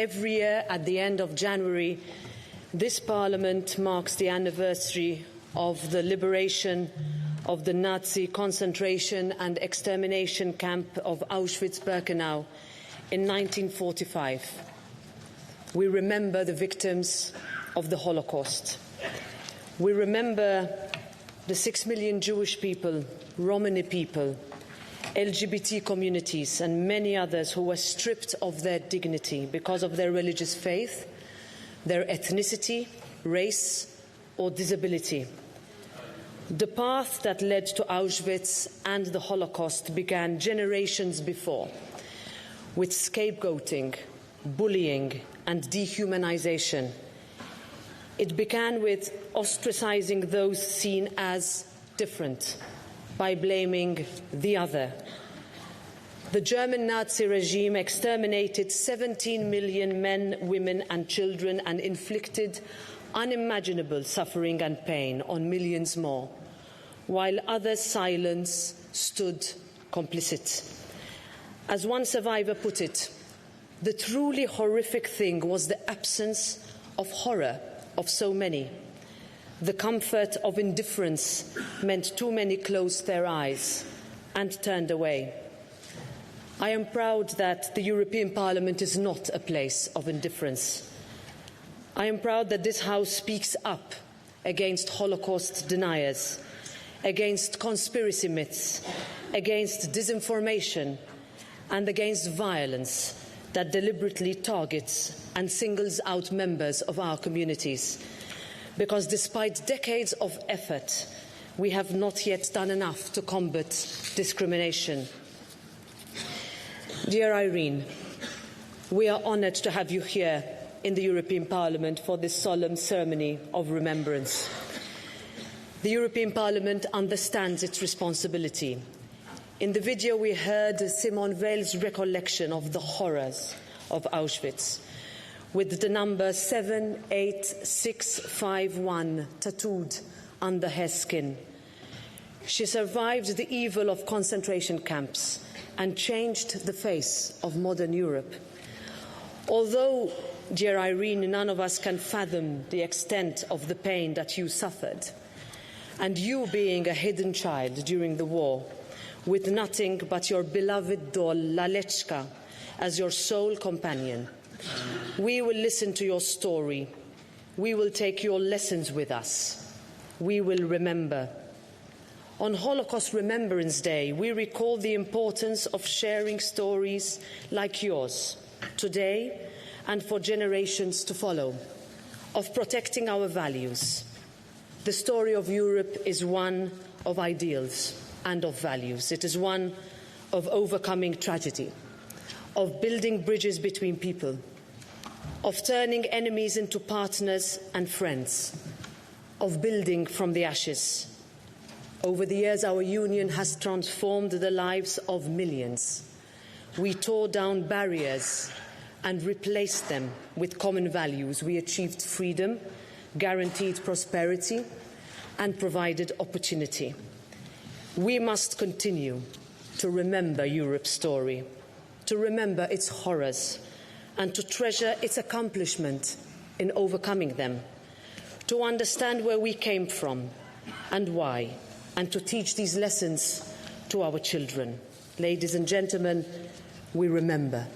Every year, at the end of January, this Parliament marks the anniversary of the liberation of the Nazi concentration and extermination camp of Auschwitz-Birkenau in 1945. We remember the victims of the Holocaust. We remember the 6 million Jewish people, Romani people, LGBT communities, and many others who were stripped of their dignity because of their religious faith, their ethnicity, race, or disability. The path that led to Auschwitz and the Holocaust began generations before, with scapegoating, bullying, and dehumanization. It began with ostracizing those seen as different, by blaming the other. The German Nazi regime exterminated 17 million men, women, and children and inflicted unimaginable suffering and pain on millions more, while others' silence stood complicit. As one survivor put it, the truly horrific thing was the absence of horror of so many. The comfort of indifference meant too many closed their eyes and turned away. I am proud that the European Parliament is not a place of indifference. I am proud that this House speaks up against Holocaust deniers, against conspiracy myths, against disinformation, and against violence that deliberately targets and singles out members of our communities. Because despite decades of effort, we have not yet done enough to combat discrimination. Dear Irene, we are honoured to have you here in the European Parliament for this solemn ceremony of remembrance. The European Parliament understands its responsibility. In the video we heard Simone Veil's recollection of the horrors of Auschwitz, with the number 78651 tattooed under her skin. She survived the evil of concentration camps and changed the face of modern Europe. Although, dear Irene, none of us can fathom the extent of the pain that you suffered, and you being a hidden child during the war, with nothing but your beloved doll, Lalechka, as your sole companion, we will listen to your story. We will take your lessons with us. We will remember. On Holocaust Remembrance Day, we recall the importance of sharing stories like yours today and for generations to follow, of protecting our values. The story of Europe is one of ideals and of values. It is one of overcoming tragedy, of building bridges between people, of turning enemies into partners and friends, of building from the ashes. Over the years, our union has transformed the lives of millions. We tore down barriers and replaced them with common values. We achieved freedom, guaranteed prosperity, and provided opportunity. We must continue to remember Europe's story, to remember its horrors, and to treasure its accomplishment in overcoming them, to understand where we came from and why, and to teach these lessons to our children. Ladies and gentlemen, we remember.